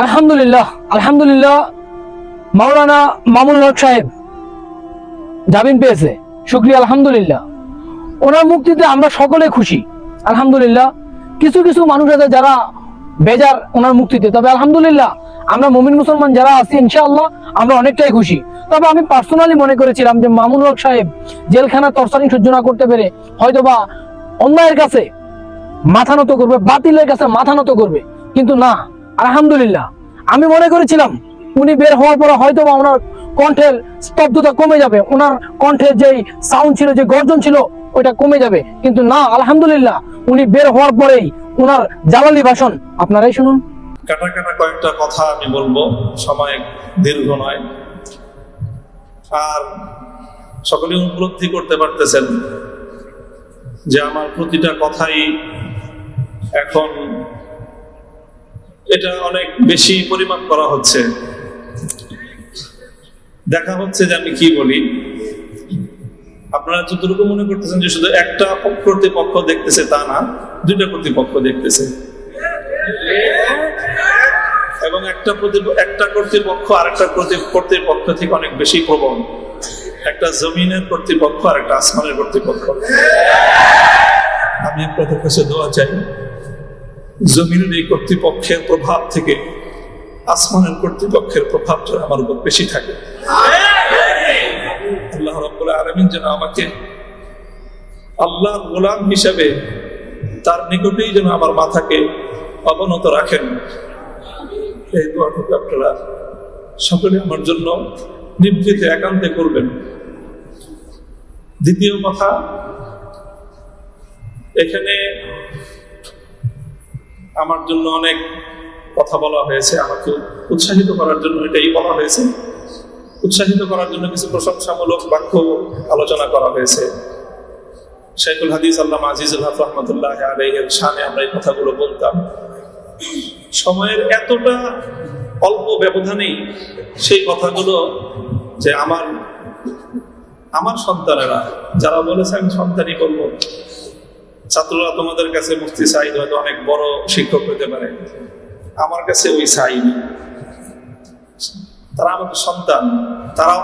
আলহামদুলিল্লাহ আলহামদুলিল্লাহ, মাওলানা মামুনুল হক সাহেব জামিন পেয়েছে, শুকরিয়া আলহামদুলিল্লাহ। ওনার মুক্তিতে আমরা সকলে খুশি আলহামদুলিল্লাহ। কিছু কিছু মানুষ আছে যারা বেজার ওনার মুক্তিতে, তবে আলহামদুলিল্লাহ আমরা মুমিন মুসলমান যারা আছি ইনশাআল্লাহ আমরা অনেকটাই খুশি। তবে আমি পার্সোনালি মনে করেছিলাম যে মামুনুল হক সাহেব জেলখানা টর্চারিং সহ্য না করতে পেরে হয়তোবা অন্যায়ের কাছে মাথা নত করবে, বাতিলের কাছে মাথা নত করবে, কিন্তু না, আলহামদুলিল্লাহ আমি মনে করেছিলাম উনি বের হওয়ার পরে হয়তোবা ওনার কণ্ঠের স্তব্ধতা কমে যাবে, ওনার কণ্ঠের যেই সাউন্ড ছিল, যে গর্জন ছিল, ওইটা কমে যাবে, কিন্তু না, আলহামদুলিল্লাহ উনি বের হওয়ার পরেই ওনার জালালি ভাষণ আপনারাই শুনুন। কাটা কাটা কয়েকটা কথা আমি বলবো, সময় দীর্ঘ নয়। আর সকলে উপলব্ধি করতে পারতেছেন যে আমার প্রতিটা কথাই এখন এটা অনেক বেশি পরিমাপ করা হচ্ছে, দেখা হচ্ছে যে আমি কি বলি। আপনারা যতটুকু মনে করতেছেন যে শুধু একটা কর্তৃপক্ষ দেখতেছে, তা না, দুইটা কর্তৃপক্ষ দেখতেছে, এবং একটা কর্তৃপক্ষ আরেকটা কর্তৃপক্ষ থেকে অনেক বেশি প্রবল। একটা জমিনের কর্তৃপক্ষ আর একটা আসমানের কর্তৃপক্ষ। আমি আপনাদের কাছে দোয়া চাই, জমিনের এই কর্তৃপক্ষের প্রভাব থেকে আসমানের কর্তৃপক্ষের প্রভাবটা আমার উপর বেশি থাকে। আল্লাহ রাব্বুল আলামিন যেন আমাকে আল্লাহর গোলাম হিসেবে তার নিকটেই যেন আমার মাথাকে অবনত রাখেন, এই দোয়াটুকু আপনারা সকলে আমার জন্য নিভৃতে একান্তে করবেন। দ্বিতীয় কথা, এখানে আমার জন্য অনেক কথা বলা হয়েছে, আমাকে উৎসাহিত করার জন্য এটাই বলা হয়েছে। উৎসাহিত করার জন্য কিছু প্রশংসামূলক বাক্য আলোচনা করা হয়েছে। শাইখুল হাদিস আল্লামা আজিজুল হক রাহমাতুল্লাহ আলাইহির শানে আমরা এই কথাগুলো বলতাম। সময়ের এতটা অল্প ব্যবধানেই সেই কথাগুলো, যে আমার সন্তানেরা যারা বলেছে আমি সন্তানই বলবো, ছাত্ররা তোমাদের কাছে মুফতি সাঈদ হয়তো অনেক বড় শিক্ষক হতে পারে, আমার কাছে ওই সাঈদ, তারা আমাদের সন্তান, তারাও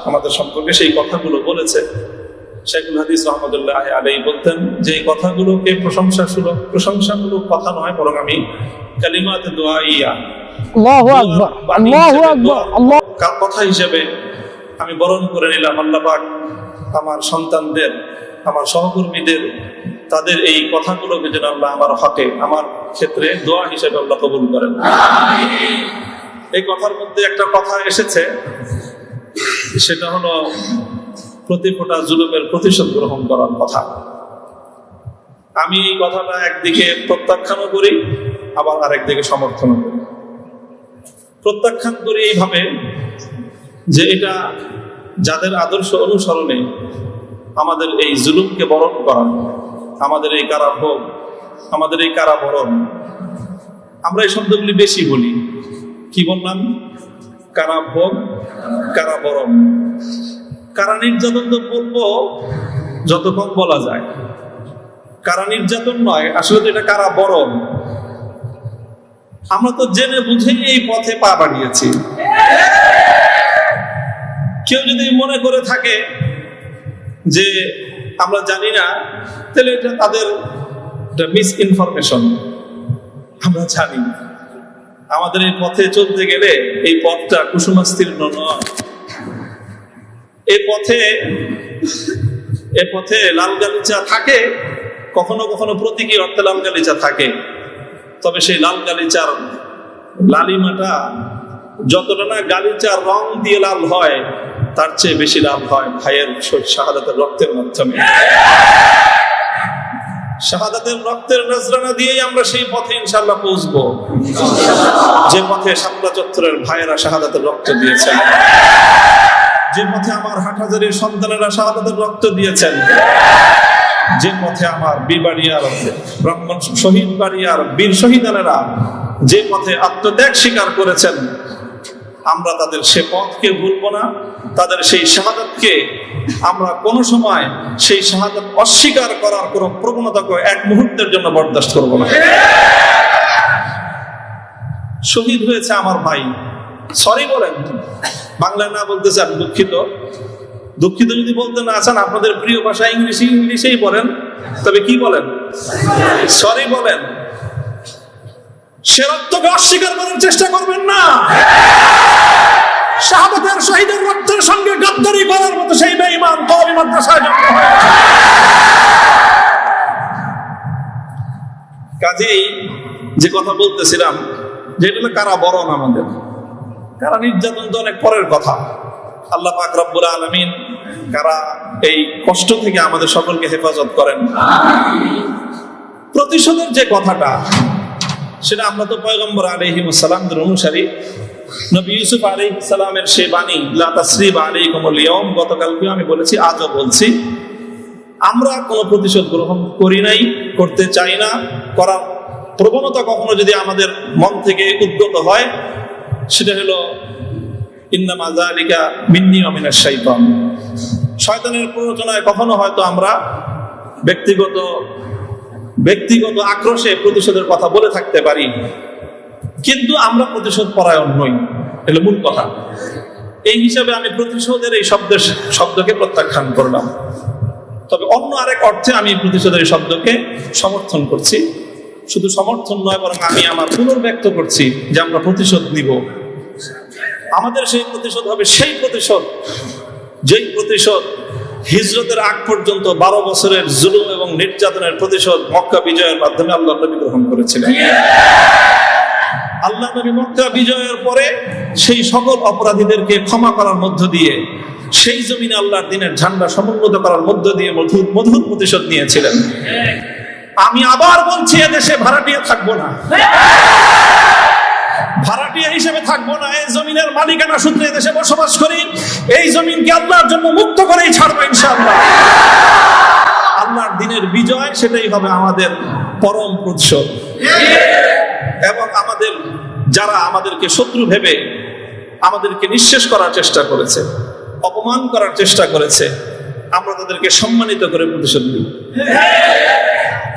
আমাদের সম্পর্কে সেই কথাগুলো বলেছে। শাইখুল হাদিস রাহমাতুল্লাহ আলাইহি বলতেন যে এই কথাগুলোকে প্রশংসামূলক কথা নয়, বরং আমি কালিমাত দুআইয়া, আল্লাহু আকবার, আল্লাহু আকবার, আল্লাহ কথা হিসেবে আমি বরণ করে নিলাম। আল্লাহ পাক আমার সন্তানদের, আমার সহকর্মীদের, তাদের এই কথাগুলোকে যেন আল্লাহ আমার হকে, আমার ক্ষেত্রে দোয়া হিসেবে আল্লাহ কবুল করেন। এই কথার মধ্যে একটা কথা এসেছে, সেটা হলো প্রতি ফোঁটা জুলুমের প্রতিশোধ গ্রহণ করার কথা। আমি এই কথাটা একদিকে প্রত্যাখ্যানও করি, আবার আরেকদিকে সমর্থনও করি। প্রত্যাখ্যান করি এইভাবে যে এটা যাদের আদর্শ অনুসরণে আমাদের এই জুলুমকে বরণ করা, আমাদের এই কারাভোগ, আমাদের এই কারাবরণ, আমরা এই শব্দগুলি বেশি বলি। কি বললাম? কারাভোগ, কারাবরণ। কারা নির্যাতন তো বলবো যত কম বলা যায়, কারা নির্যাতন নয়, আসলে তো এটা কারাবরণ। আমরা তো জেনে বুঝে এই পথে পা বাড়িয়েছি। কেউ যদি মনে করে থাকে যে আমরা জানি না, তাহলে এটা তাদের মিস ইনফরমেশন। আমরা জানি আমাদের এই পথে চলতে গেলে এই পথটা কুসুমাস্তীর্ণ নয়। এ পথে লাল গালিচা থাকে, কখনো কখনো প্রতীকী অর্থে লাল গালিচা থাকে, তবে সেই লাল গালিচার লালিমাটা যতটা না গালিচার রং দিয়ে লাল হয়, তার চেয়ে বেশি লাভ হয় ভাইয়ের শাহাদাতের রক্তের মাধ্যমে। শাহাদাতের রক্তের নজরানা দিয়েই আমরা সেই পথে ইনশাআল্লাহ পৌঁছবো, যে পথে শাপলা চত্বরের ভাইয়েরা শাহাদাতের রক্ত দিয়েছেন, যে পথে আমার হাটহাজারীর সন্তানেরা শাহাদাতের রক্ত দিয়েছেন, যে পথে আমার বিবাড়িয়ার ব্রাহ্মণ শহীদ বাড়িয়ার বীর শহীদানেরা যে পথে আত্মত্যাগ স্বীকার করেছেন, আমরা তাদের সে পথকে ভুলবো না। তাদের সেই শাহাদাতকে আমরা কোনো সময় সেই শাহাদাত অস্বীকার করার কোনো প্রবণতাকে এক মুহূর্তের জন্য বরদাস্ত করবো না। শহীদ হয়েছে আমার ভাই, সরি বলেন। বাংলা না বলতে চান দুঃখিত, দুঃখিত যদি বলতে না চান আপনাদের প্রিয় ভাষা ইংলিশেই বলেন, তবে কি বলেন? সরি বলেন। সে রক্তকে অস্বীকার করার চেষ্টা করবেন না। শাহাদাতের শহীদের রক্তের সঙ্গে গাদ্দারি করার মতো সেই বেঈমান কওমি মাদ্রাসায় জন্ম হয়েছে। কাজেই যে কথা বলতেছিলাম, যেটা কারা বরণ আমাদের, কারা নির্যাতন তো অনেক পরের কথা। আল্লাহ পাক রব্বুল আলামিন কারা এই কষ্ট থেকে আমাদের সকলকে হেফাজত করেন। প্রতিশোধের যে কথাটা, সেটা আমরা তো পয়গম্বর আলাইহিস সালামের অনুসারী। নবী ইউসুফ আলাইহিস সালামের সেই বাণী, লা তাসরিবা আলাইকুমুল ইয়াউম, গতকালকে আমি বলেছি, আজও বলছি, আমরা কোনো প্রতিশোধ গ্রহণ করি নাই, করতে চাই না। করার প্রবণতা কখনো যদি আমাদের মন থেকে উদ্গত হয়, সেটা হলো ইন্নামা যালিকা মিন্নি ওয়া মিনাশ শাইতান। শয়তানের প্ররোচনায় কখনো হয়তো আমরা ব্যক্তিগত আক্রোশে প্রতিশোধের কথা বলে থাকতে পারি, কিন্তু আমরা প্রতিশোধ পরায়ণ নই, এটা মূল কথা। এই হিসাবে আমি প্রতিশোধের এই শব্দকে প্রত্যাখ্যান করলাম। তবে অন্য আরেক অর্থে আমি প্রতিশোধের এই শব্দকে সমর্থন করছি। শুধু সমর্থন নয়, বরং আমি আমার পুনর্ব্যক্ত করছি যে আমরা প্রতিশোধ নিব। আমাদের সেই প্রতিশোধ হবে সেই প্রতিশোধ, যেই প্রতিশোধ হিজরতের আগ পর্যন্ত 12 বছরের জুলুম এবং নির্যাতনের প্রতিশোধ মক্কা বিজয়ের মাধ্যমে আল্লাহ নবী গ্রহণ করেছিলেন। আল্লাহ নবী মক্কা বিজয়ের পরে সেই সকল অপরাধীদেরকে ক্ষমা করার মধ্য দিয়ে, সেই জমিনে আল্লাহর দ্বীনের ঝান্ডা সমুন্নত করার মধ্য দিয়ে মধুর প্রতিশোধ নিয়েছিলেন। আমি আবার বলছি, এদেশে ভাড়াটিয়া থাকবো না, ভাড়াটিয়া হিসেবে থাকবো না। এই জমিনের মালিকানা সূত্রে এদেশে বসবাস করি। এই জমিনকে আল্লাহর জন্য মুক্ত করেই ছাড়বো ইনশাআল্লাহ। আল্লাহর দ্বীনের বিজয়, সেটাই হবে আমাদের পরম প্রতিশোধ। এবং যারা আমাদেরকে শত্রু ভেবে আমাদেরকে নিঃশেষ করার চেষ্টা করেছে, অপমান করার চেষ্টা করেছে, আমরা তাদেরকে সম্মানিত করে প্রতিশোধ দিই।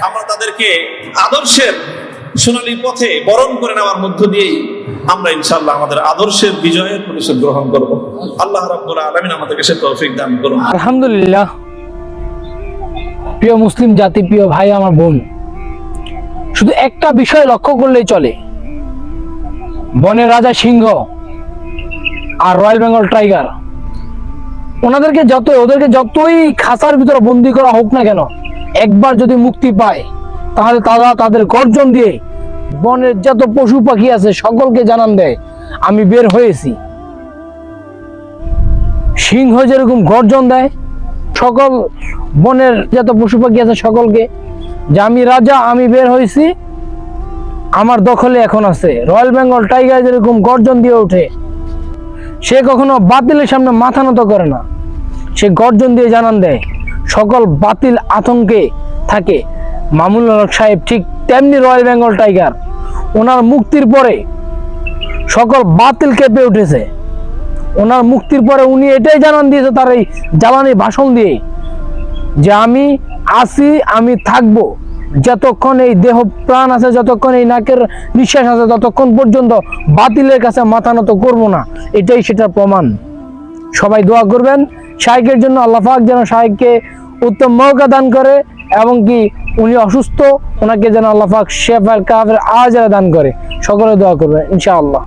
আমরা তাদেরকে আদর্শের সোনালী পথে বরণ করে নেওয়ার মধ্য দিয়েই আমরা ইনশাআল্লাহ আমাদের আদর্শের বিজয়ের প্রতিশোধ গ্রহণ করব। আল্লাহ রাব্বুল আলামিন আমাদেরকে সে তৌফিক দান করুন। আলহামদুলিল্লাহ। প্রিয় মুসলিম জাতি, প্রিয় ভাই, আমার বোন, শুধু একটা বিষয় লক্ষ্য করলেই চলে, বনের রাজা সিংহ আর রয়্যাল বেঙ্গল টাইগার, ওদেরকে যতই খাঁচার ভিতরে বন্দি করা হোক না কেন, একবার যদি মুক্তি পায়, তাহলে তারা তাদের গর্জন দিয়ে বনের যত পশু পাখি আছে সকলকে জানান দেয়, আমি বের হয়েছি। সিংহ যেরকম গর্জন দেয় সকল বনের যত পশু পাখি আছে সকলকে, যে আমি রাজা, আমি বের হয়েছি, আমার দখলে এখন আছে। রয়্যাল বেঙ্গল টাইগার যেরকম গর্জন দিয়ে ওঠে, সে কখনো বাতিলের সামনে মাথা নত করে না, সে গর্জন দিয়ে জানান দেয়। সকল বাতিল আতঙ্কে থাকে। মামুনুল হক সাহেব ঠিক তেমনি রয়্যাল বেঙ্গল টাইগার, ওনার মুক্তির পরে সকল বাতিল কেঁপে উঠেছে। ওনার মুক্তির পরে উনি এটাই জানান দিয়েছে তার এই জ্বালানি ভাষণ দিয়ে, যে আমি আছি, আমি থাকবো, যতক্ষণ এই দেহ প্রাণ আছে, যতক্ষণ এই নাকের নিঃশ্বাস আছে, ততক্ষণ পর্যন্ত বাতিলের কাছে মাথা নত করবো না। এটাই সেটার প্রমাণ। সবাই দোয়া করবেন শাইখের জন্য, আল্লাহ পাক যেন শাইখকে উত্তম মওকা দান করে, এবং কি উনি অসুস্থ, ওনাকে যেন আল্লাহ পাক শেফা কাফের আজরা দান করে। সকলে দোয়া করবেন ইনশাআল্লাহ।